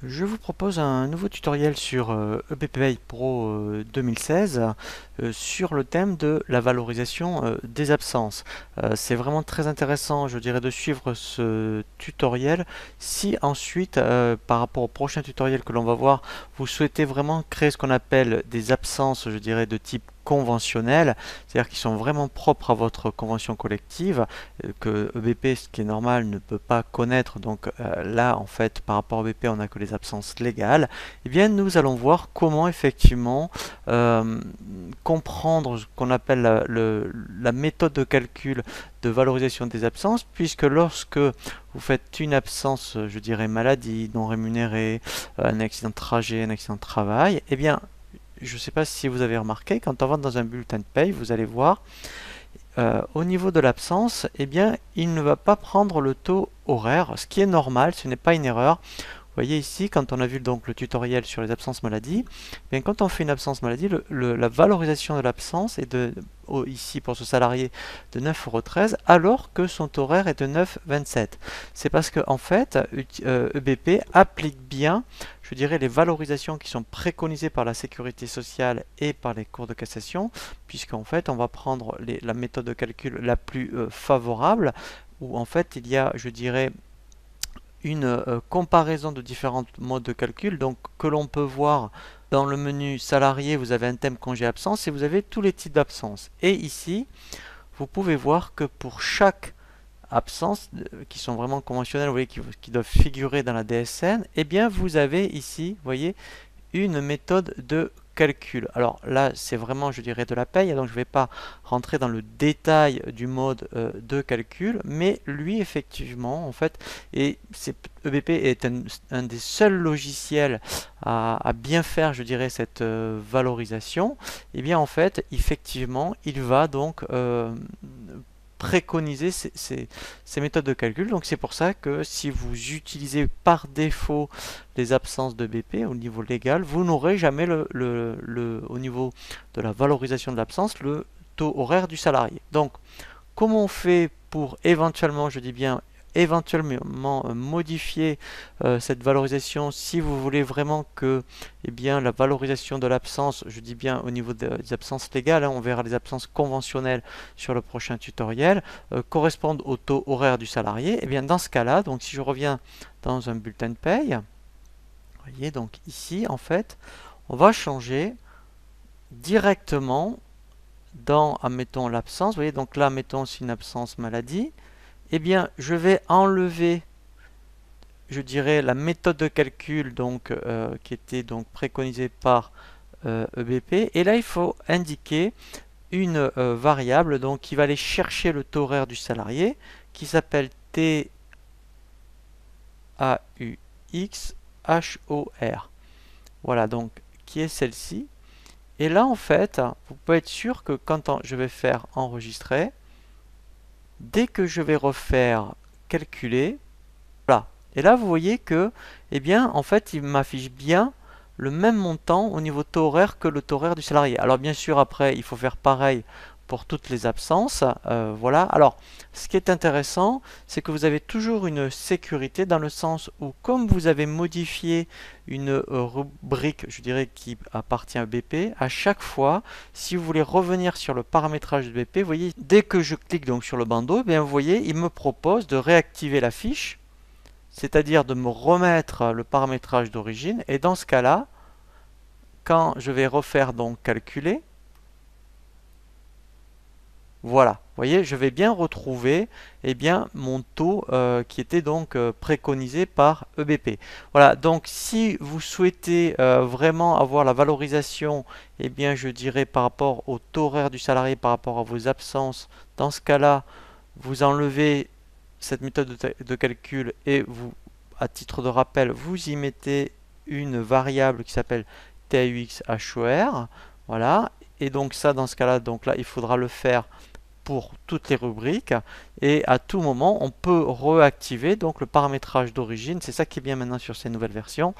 Je vous propose un nouveau tutoriel sur EBP Pay Pro 2016 sur le thème de la valorisation des absences. C'est vraiment très intéressant, je dirais, de suivre ce tutoriel si ensuite, par rapport au prochain tutoriel que l'on va voir, vous souhaitez vraiment créer ce qu'on appelle des absences, je dirais, de type conventionnel, c'est-à-dire qui sont vraiment propres à votre convention collective, que EBP, ce qui est normal, ne peut pas connaître. Donc là, en fait, par rapport à EBP, on n'a que les absences légales. Eh bien, nous allons voir comment effectivement comprendre ce qu'on appelle la méthode de calcul de valorisation des absences, puisque lorsque vous faites une absence, je dirais maladie, non rémunérée, un accident de trajet, un accident de travail, eh bien, je ne sais pas si vous avez remarqué, quand on va dans un bulletin de paye, vous allez voir, au niveau de l'absence, eh bien, il ne va pas prendre le taux horaire, ce qui est normal, ce n'est pas une erreur. Vous voyez ici, quand on a vu donc le tutoriel sur les absences maladie, eh bien, quand on fait une absence maladie, la valorisation de l'absence est ici pour ce salarié de 9,13 € alors que son taux horaire est de 9,27 €. C'est parce que en fait, EBP applique bien, je dirais, les valorisations qui sont préconisées par la sécurité sociale et par les cours de cassation, puisqu'en fait, on va prendre la méthode de calcul la plus favorable, où en fait, il y a, je dirais, une comparaison de différents modes de calcul, donc que l'on peut voir dans le menu salarié. Vous avez un thème congé absence et vous avez tous les types d'absence. Et ici, vous pouvez voir que pour chaque absence, qui sont vraiment conventionnelles, vous voyez, qui doivent figurer dans la DSN, eh bien vous avez ici, vous voyez, une méthode de calcul. Alors là, c'est vraiment, je dirais, de la paye, donc je ne vais pas rentrer dans le détail du mode de calcul, mais lui, effectivement, en fait, et EBP est un des seuls logiciels à bien faire, je dirais, cette valorisation. Et bien, en fait, effectivement, il va donc préconiser ces méthodes de calcul. Donc c'est pour ça que si vous utilisez par défaut les absences de BP au niveau légal, vous n'aurez jamais au niveau de la valorisation de l'absence le taux horaire du salarié. Donc comment on fait pour éventuellement, je dis bien éventuellement modifier cette valorisation si vous voulez vraiment que eh bien, la valorisation de l'absence, je dis bien au niveau des absences légales, hein, on verra les absences conventionnelles sur le prochain tutoriel, correspondent au taux horaire du salarié. Et bien dans ce cas-là, donc si je reviens dans un bulletin de paye, vous voyez donc ici en fait, on va changer directement dans, admettons, l'absence. Vous voyez donc là, mettons c'est une absence maladie. Eh bien, je vais enlever, je dirais, la méthode de calcul donc, qui était donc préconisée par EBP. Et là, il faut indiquer une variable donc, qui va aller chercher le taux horaire du salarié, qui s'appelle TAUXHOR. Voilà, donc, qui est celle-ci. Et là, en fait, vous pouvez être sûr que quand je vais faire enregistrer, dès que je vais refaire calculer, voilà. Et là, vous voyez que, eh bien, en fait, il m'affiche bien le même montant au niveau taux horaire que le taux horaire du salarié. Alors, bien sûr, après, il faut faire pareil pour toutes les absences. Voilà. Alors, ce qui est intéressant, c'est que vous avez toujours une sécurité dans le sens où, comme vous avez modifié une rubrique, je dirais, qui appartient à BP, à chaque fois, si vous voulez revenir sur le paramétrage de BP, vous voyez, dès que je clique donc sur le bandeau, eh bien, vous voyez, il me propose de réactiver la fiche, c'est-à-dire de me remettre le paramétrage d'origine. Et dans ce cas-là, quand je vais refaire donc calculer, voilà, vous voyez, je vais bien retrouver eh bien, mon taux qui était donc préconisé par EBP. Voilà, donc si vous souhaitez vraiment avoir la valorisation, eh bien, je dirais par rapport au taux horaire du salarié, par rapport à vos absences, dans ce cas-là, vous enlevez cette méthode de calcul et vous, à titre de rappel, vous y mettez une variable qui s'appelle TAUXHOR. Voilà, et donc ça, dans ce cas-là, donc là, il faudra le faire pour toutes les rubriques et à tout moment on peut réactiver donc le paramétrage d'origine. C'est ça qui est bien maintenant sur ces nouvelles versions,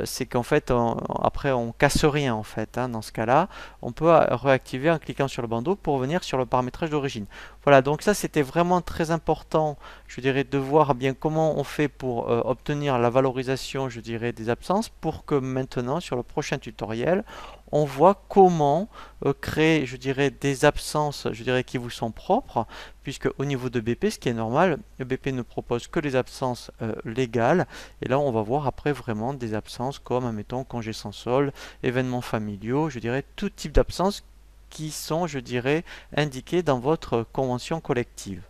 c'est qu'en fait après on casse rien en fait, hein, dans ce cas-là on peut réactiver en cliquant sur le bandeau pour revenir sur le paramétrage d'origine. Voilà, donc ça c'était vraiment très important, je dirais, de voir bien comment on fait pour obtenir la valorisation, je dirais, des absences, pour que maintenant sur le prochain tutoriel on voit comment créer, je dirais, des absences, je dirais, qui vous sont propres, puisque au niveau de BP, ce qui est normal, le BP ne propose que les absences légales, et là on va voir après vraiment des absences comme, admettons, congés sans solde, événements familiaux, je dirais, tout type d'absences qui sont, je dirais, indiquées dans votre convention collective.